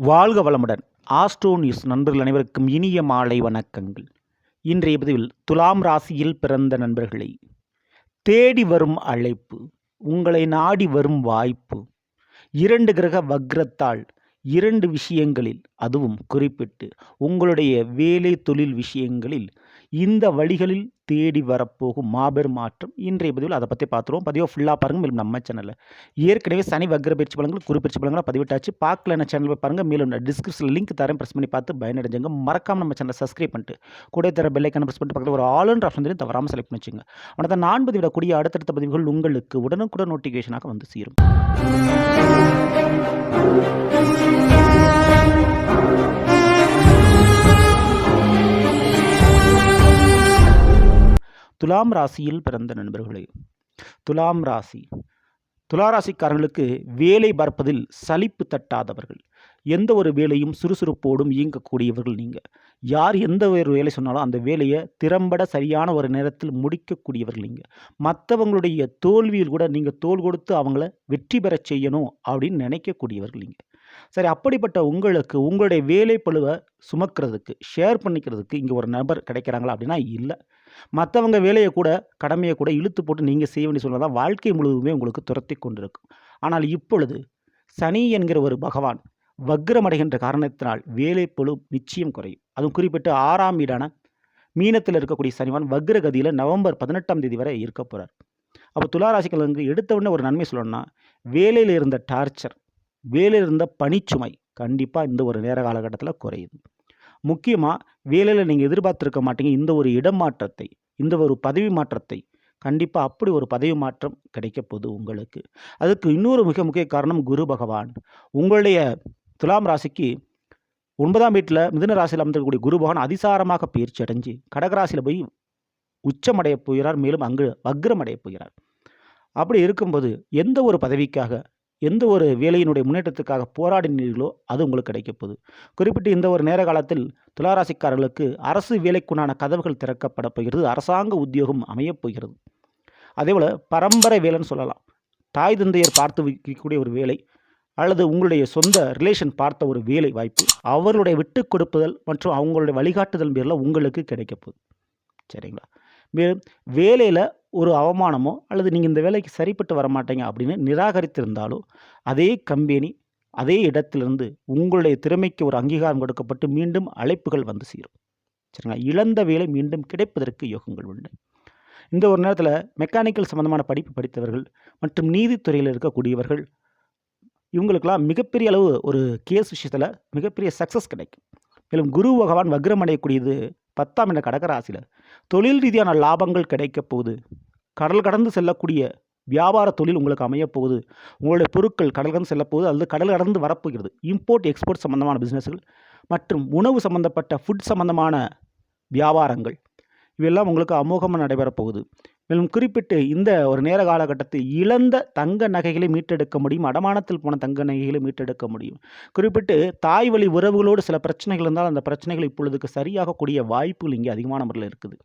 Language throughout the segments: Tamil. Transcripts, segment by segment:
வாழ்க வளமுடன். ஆஸ்ட்ரோ நியூஸ் நண்பர்கள் அனைவருக்கும் இனிய மாலை வணக்கங்கள். இன்றைய பதிவில் துலாம் ராசியில் பிறந்த நண்பர்களை தேடி வரும் அழைப்பு, உங்களை நாடி வரும் வாய்ப்பு, 2 கிரக வக்ரத்தால் 2 விஷயங்களில், அதுவும் குறிப்பிட்டு உங்களுடைய வேலை தொழில் விஷயங்களில் இந்த வழிகளில் தேடி வரப்போகும் மாபெரும் மாற்றம் இன்றைய பதிவில் அதை பற்றி பார்த்துருவோம். பதிவை ஃபுல்லாக பாருங்கள். மேலும் நம்ம சேனலில் ஏற்கனவே சனி வக்ர பயிற்சி பலன்கள் குறிப்பிட்ட பலன்களை பதிவிட்டாச்சு. பார்க்கலன்னா சேனல் பாருங்கள். மேலும் டிஸ்கிரிப்ஷனில் லிங்க் தரேன், ப்ரெஸ் பண்ணி பார்த்து பயனடைஞ்சுங்க. மறக்காமல் நம்ம சேனலை சப்ஸ்கிரைப் பண்ணிட்டு கூட தர பெல்லைக்கான ப்ரெஸ் பண்ணிட்டு பக்கத்தில் ஒரு ஆல் ஆப்ஷன் தெரியும், தவறாமல் செலக்ட் பண்ணி வச்சுங்க. ஆனால் நான் பதிவிடக்கூடிய அடுத்தடுத்த பதிவுகள் உங்களுக்கு உடனுக்குடன் நோட்டிஃபிகேஷனாக வந்து சேரும். துலாம் ராசியில் பிறந்த நண்பர்களே, துலாம் ராசிக்காரர்களுக்கு வேலை பார்ப்பதில் சலிப்பு தட்டாதவர்கள், எந்த ஒரு வேலையும் சுறுசுறுப்போடும் இயங்கக்கூடியவர்கள். நீங்கள் யார் எந்த ஒரு வேலை சொன்னாலும் அந்த வேலையை திறம்பட சரியான ஒரு நேரத்தில் முடிக்கக்கூடியவர்கள். நீங்கள் மற்றவங்களுடைய தோல்வியில் கூட நீங்கள் தோல் கொடுத்து அவங்கள வெற்றி பெற செய்யணும் அப்படின்னு நினைக்கக்கூடியவர்கள். நீங்கள் சரி, அப்படிப்பட்ட உங்களுக்கு உங்களுடைய வேலை பளுவை சுமக்கிறதுக்கு, ஷேர் பண்ணிக்கிறதுக்கு இங்கே ஒரு நபர் கிடைக்கிறாங்களா அப்படின்னா இல்லை. மற்றவங்க வேலையை கூட, கடமையை கூட இழுத்து போட்டு நீங்கள் செய்ய வேண்டிய சூழ்நிலை தான் வாழ்க்கை முழுவதுமே உங்களுக்கு துரத்தி கொண்டிருக்கும். ஆனால் இப்பொழுது சனி என்கிற ஒரு பகவான் வக்ரமடைகின்ற காரணத்தினால் வேலை பளு நிச்சயம் குறையும். அதுவும் குறிப்பிட்டு 6ஆம் வீடான மீனத்தில் இருக்கக்கூடிய சனிவான் வக்ரகதியில் நவம்பர் 18ஆம் தேதி வரை இருக்க போகிறார். அப்போ துளாராசிகளுக்கு எடுத்த உடனே ஒரு நன்மை சொல்லணும்னா, வேலையில் இருந்த டார்ச்சர், வேலையில் இருந்த பணிச்சுமை கண்டிப்பாக இந்த ஒரு நேர காலகட்டத்தில் குறையுது. முக்கியமாக வேலையில் நீங்கள் எதிர்பார்த்துருக்க மாட்டீங்க இந்த ஒரு இடம் மாற்றத்தை, இந்த ஒரு பதவி மாற்றத்தை. கண்டிப்பாக அப்படி ஒரு பதவி மாற்றம் கிடைக்க போகுது உங்களுக்கு. அதுக்கு இன்னொரு மிக முக்கிய காரணம் குரு பகவான். உங்களுடைய துலாம் ராசிக்கு 9ஆம் வீட்டில் மிதுன ராசியில் அமர்ந்திருக்கக்கூடிய குரு பகவான் அதிசாரமாக பயிற்சி அடைஞ்சு கடகராசியில் போய் உச்சமடைய போகிறார். மேலும் அங்கு வக்ரமடைய போகிறார். அப்படி இருக்கும்போது எந்த ஒரு பதவிக்காக, எந்த ஒரு வேலையினுடைய முன்னேற்றத்துக்காக போராடினீர்களோ அது உங்களுக்கு கிடைக்க போகுது. குறிப்பிட்டு இந்த ஒரு நேர காலத்தில் துளாராசிக்காரர்களுக்கு அரசு வேலைக்குண்டான கதவுகள் திறக்கப்பட போகிறது. அரசாங்க உத்தியோகம் அமையப் போகிறது. அதேபோல் பரம்பரை வேலைன்னு சொல்லலாம். தாய் தந்தையர் பார்த்து வைக்கக்கூடிய ஒரு வேலை, அல்லது உங்களுடைய சொந்த ரிலேஷன் பார்த்த ஒரு வேலை வாய்ப்பு, அவர்களுடைய விட்டு கொடுப்புதல் மற்றும் அவங்களுடைய வழிகாட்டுதல் பேரில் உங்களுக்கு கிடைக்க போகுது. சரிங்களா? மேலும் வேலையில் ஒரு அவமானமோ அல்லது நீங்கள் இந்த வேலைக்கு சரிப்பட்டு வரமாட்டீங்க அப்படின்னு நிராகரித்திருந்தாலோ அதே கம்பெனி, அதே இடத்திலிருந்து உங்களுடைய திறமைக்கு ஒரு அங்கீகாரம் கொடுக்கப்பட்டு மீண்டும் அழைப்புகள் வந்து சேரும். சரிங்களா? இழந்த வேலை மீண்டும் கிடைப்பதற்கு யோகங்கள் உண்டு. இந்த ஒரு நேரத்தில் மெக்கானிக்கல் சம்பந்தமான படிப்பு படித்தவர்கள் மற்றும் நீதித்துறையில் இருக்கக்கூடியவர்கள், இவங்களுக்கெல்லாம் மிகப்பெரிய அளவு ஒரு கேஸ் விஷயத்தில் மிகப்பெரிய சக்ஸஸ் கிடைக்கும். மேலும் குரு பகவான் வக்ரமடையக்கூடியது 10ஆம் என்ற கடகராசியில் தொழில் ரீதியான லாபங்கள் கிடைக்க போகுது. கடல் கடந்து செல்லக்கூடிய வியாபார தொழில் உங்களுக்கு அமையப் போகுது. உங்களுடைய பொருட்கள் கடல் கடந்து செல்லப்போகுது, அல்லது கடல் கடந்து வரப்போகிறது. இம்போர்ட் எக்ஸ்போர்ட் சம்பந்தமான பிஸ்னஸ்கள் மற்றும் உணவு சம்பந்தப்பட்ட ஃபுட் சம்பந்தமான வியாபாரங்கள் இவையெல்லாம் உங்களுக்கு அமோகமாக நடைபெறப் போகுது. மேலும் குறிப்பிட்டு இந்த ஒரு நேர காலகட்டத்தில் இழந்த தங்க நகைகளை மீட்டெடுக்க முடியும். அடமானத்தில் போன தங்க நகைகளை மீட்டெடுக்க முடியும். குறிப்பிட்டு தாய் வழி உறவுகளோடு சில பிரச்சனைகள் இருந்தால் அந்த பிரச்சனைகள் இப்பொழுதுக்கு சரியாகக்கூடிய வாய்ப்புகள் இங்கே அதிகமான முறையில் இருக்குது.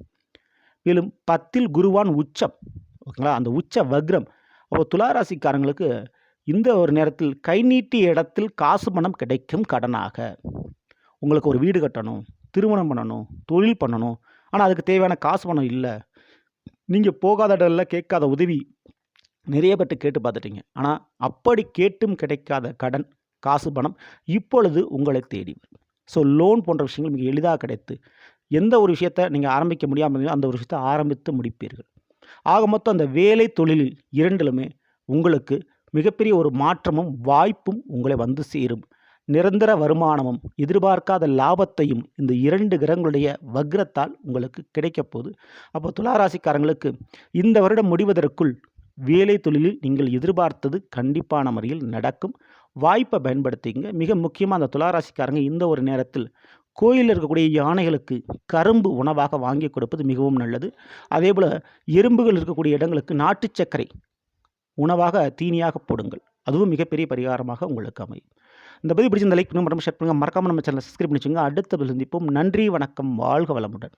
மேலும் 10இல் குருவான் உச்சம், ஓகேங்களா? அந்த உச்ச வக்ரம். அப்போ துளாராசிக்காரங்களுக்கு இந்த ஒரு நேரத்தில் கை நீட்டிய இடத்தில் காசு பணம் கிடைக்கும் கடனாக. உங்களுக்கு ஒரு வீடு கட்டணும், திருமணம் பண்ணணும், தொழில் பண்ணணும், ஆனால் அதுக்கு தேவையான காசு பணம் இல்லை. நீங்கள் போகாத இடங்களில் கேட்காத உதவி நிறைய பேர்ட்டு கேட்டு பார்த்துட்டீங்க. ஆனால் அப்படி கேட்டும் கிடைக்காத கடன், காசு பணம் இப்பொழுது உங்களை தேடி வரும். ஸோ லோன் போன்ற விஷயங்கள் மிக எளிதாக கிடைத்து எந்த ஒரு விஷயத்தை நீங்கள் ஆரம்பிக்க முடியாமல் அந்த ஒரு விஷயத்தை ஆரம்பித்து முடிப்பீர்கள். ஆக மொத்தம் அந்த வேலை தொழிலில் இரண்டிலுமே உங்களுக்கு மிகப்பெரிய ஒரு மாற்றமும் வாய்ப்பும் உங்களை வந்து சேரும். நிரந்தர வருமானமும் எதிர்பார்க்காத லாபத்தையும் இந்த 2 கிரகங்களுடைய வக்ரத்தால் உங்களுக்கு கிடைக்கப் போகுது. அப்போ துளாராசிக்காரங்களுக்கு இந்த வருடம் முடிவதற்குள் வேலை தொழிலில் நீங்கள் எதிர்பார்த்தது கண்டிப்பான முறையில் நடக்கும். வாய்ப்பை பயன்படுத்திங்க. மிக முக்கியமாக அந்த துளாராசிக்காரங்க இந்த ஒரு நேரத்தில் கோயிலில் இருக்கக்கூடிய யானைகளுக்கு கரும்பு உணவாக வாங்கி கொடுப்பது மிகவும் நல்லது. அதேபோல் எறும்புகள் இருக்கக்கூடிய இடங்களுக்கு நாட்டு சர்க்கரை உணவாக தீனியாக போடுங்கள். அதுவும் மிகப்பெரிய பரிகாரமாக உங்களுக்கு அமையும். இந்த பதிவு பிடிச்சிருந்த லைக் பண்ணுங்கள், ஷேர் பண்ணுங்கள், மறக்காமல் நம்ம சேனலை சப்ஸ்கிரைப் பண்ணிச்சுங்க. அடுத்த சந்திப்போம். நன்றி, வணக்கம், வாழ்க வளமுடன்.